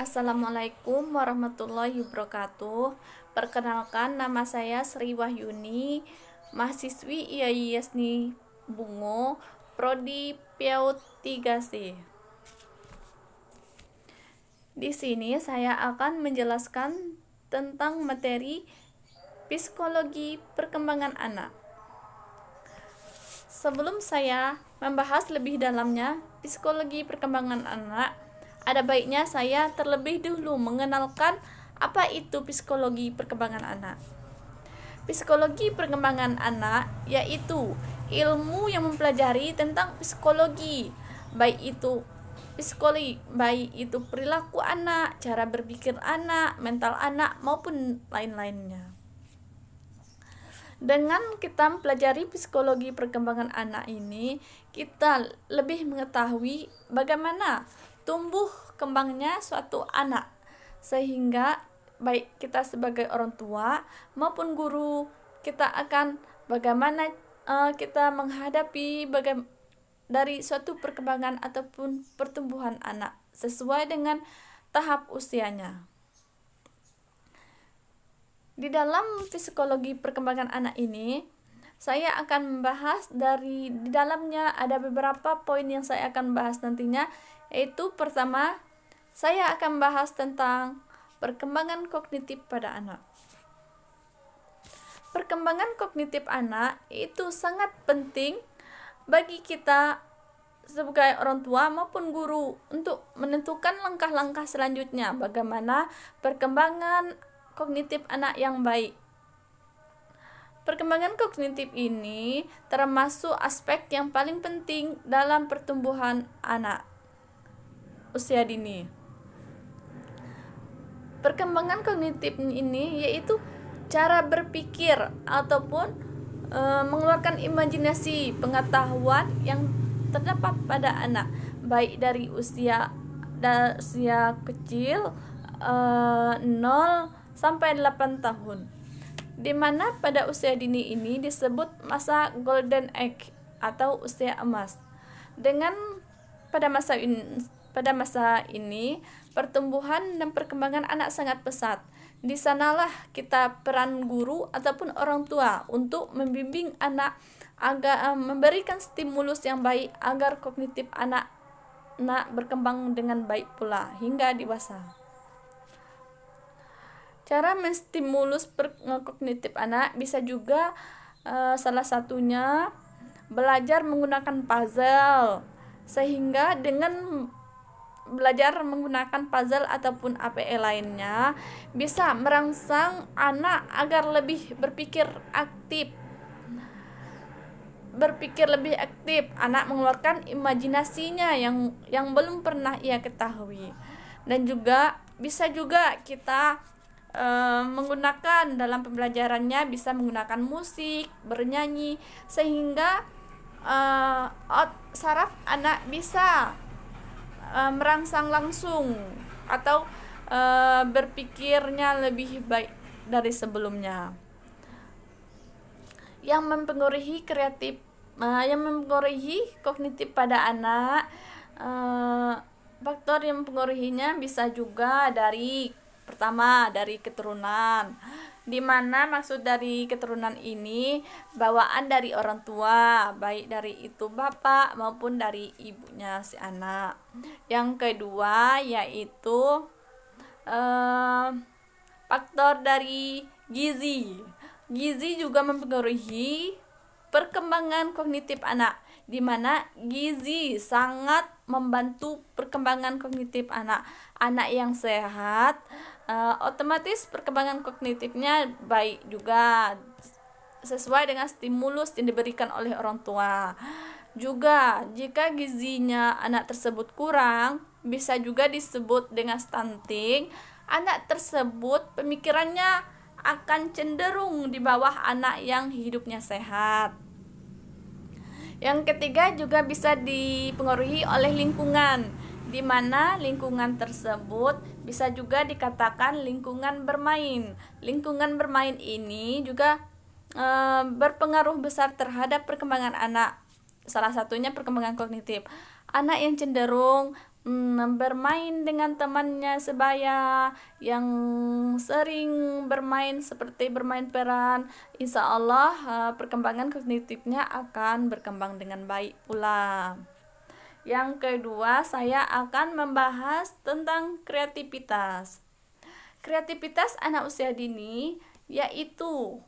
Assalamualaikum warahmatullahi wabarakatuh. Perkenalkan, nama saya Sri Wahyuni, mahasiswi IAISNI Bungo, Prodi PAUD 3C. Di sini saya akan menjelaskan tentang materi psikologi perkembangan anak. Sebelum saya membahas lebih dalamnya psikologi perkembangan anak, ada baiknya saya terlebih dulu mengenalkan apa itu psikologi perkembangan anak. Psikologi perkembangan anak yaitu ilmu yang mempelajari tentang psikologi, baik itu perilaku anak, cara berpikir anak, mental anak maupun lain-lainnya. Dengan kita mempelajari psikologi perkembangan anak ini, kita lebih mengetahui bagaimana tumbuh kembangnya suatu anak, sehingga baik kita sebagai orang tua maupun guru, kita akan bagaimana kita menghadapi dari suatu perkembangan ataupun pertumbuhan anak sesuai dengan tahap usianya. Di dalam psikologi perkembangan anak ini, saya akan membahas di dalamnya ada beberapa poin yang saya akan bahas nantinya, yaitu pertama, saya akan bahas tentang perkembangan kognitif pada anak. Perkembangan kognitif anak itu sangat penting bagi kita sebagai orang tua maupun guru untuk menentukan langkah-langkah selanjutnya bagaimana perkembangan kognitif anak yang baik. Perkembangan kognitif ini termasuk aspek yang paling penting dalam pertumbuhan anak usia dini. Perkembangan kognitif ini yaitu cara berpikir ataupun mengeluarkan imajinasi pengetahuan yang terdapat pada anak, baik dari usia kecil 0 sampai 8 tahun, di mana pada usia dini ini disebut masa golden age atau usia emas. Pada masa ini pertumbuhan dan perkembangan anak sangat pesat. Di sanalah kita peran guru ataupun orang tua untuk membimbing anak agar memberikan stimulus yang baik agar kognitif anak berkembang dengan baik pula hingga dewasa. Cara menstimulus kognitif anak bisa juga salah satunya belajar menggunakan puzzle, sehingga dengan belajar menggunakan puzzle ataupun APE lainnya bisa merangsang anak agar lebih berpikir lebih aktif. Anak mengeluarkan imajinasinya yang belum pernah ia ketahui. Dan juga bisa juga kita menggunakan dalam pembelajarannya, bisa menggunakan musik, bernyanyi, sehingga saraf anak bisa merangsang langsung atau berpikirnya lebih baik dari sebelumnya. Yang mempengaruhi kognitif pada anak, faktor yang mempengaruhinya bisa juga pertama dari keturunan, di mana maksud dari keturunan ini bawaan dari orang tua, baik dari itu bapak maupun dari ibunya si anak. Yang kedua yaitu faktor dari gizi. Gizi juga mempengaruhi perkembangan kognitif anak, di mana gizi sangat membantu perkembangan kognitif anak. Anak yang sehat otomatis perkembangan kognitifnya baik juga sesuai dengan stimulus yang diberikan oleh orang tua. Juga jika gizinya anak tersebut kurang, bisa juga disebut dengan stunting. Anak tersebut pemikirannya akan cenderung di bawah anak yang hidupnya sehat. Yang ketiga juga bisa dipengaruhi oleh lingkungan, di mana lingkungan tersebut bisa juga dikatakan lingkungan bermain. Lingkungan bermain ini juga berpengaruh besar terhadap perkembangan anak. Salah satunya perkembangan kognitif. Anak yang cenderung bermain dengan temannya sebaya, yang sering bermain seperti bermain peran, insya Allah perkembangan kognitifnya akan berkembang dengan baik pula. Yang kedua, saya akan membahas tentang kreativitas. Kreativitas anak usia dini yaitu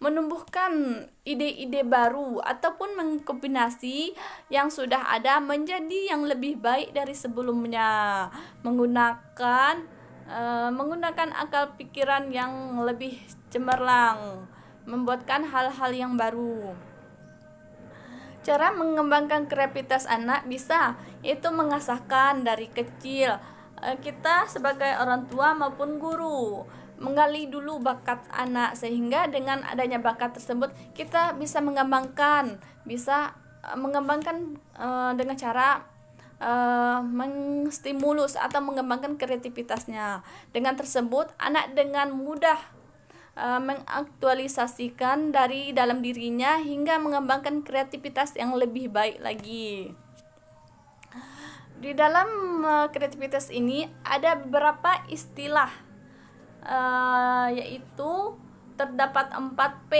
menumbuhkan ide-ide baru ataupun mengkombinasi yang sudah ada menjadi yang lebih baik dari sebelumnya, menggunakan akal pikiran yang lebih cemerlang, membuatkan hal-hal yang baru. Cara mengembangkan kreativitas anak bisa yaitu mengasahkan dari kecil. Kita sebagai orang tua maupun guru menggali dulu bakat anak, sehingga dengan adanya bakat tersebut kita bisa mengembangkan dengan cara menstimulus atau mengembangkan kreativitasnya. Dengan tersebut anak dengan mudah mengaktualisasikan dari dalam dirinya hingga mengembangkan kreativitas yang lebih baik lagi. Di dalam kreativitas ini ada beberapa istilah, yaitu terdapat 4P,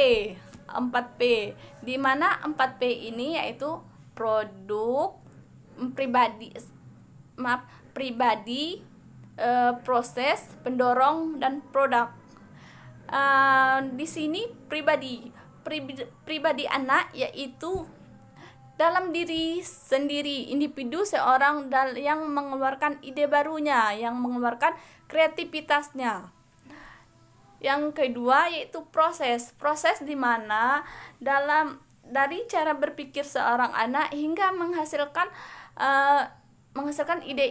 di mana 4P ini yaitu pribadi, proses, pendorong, dan produk. Di sini pribadi anak yaitu dalam diri sendiri, individu seorang yang mengeluarkan ide barunya, yang mengeluarkan kreativitasnya. Yang kedua yaitu proses di mana dari cara berpikir seorang anak hingga menghasilkan ide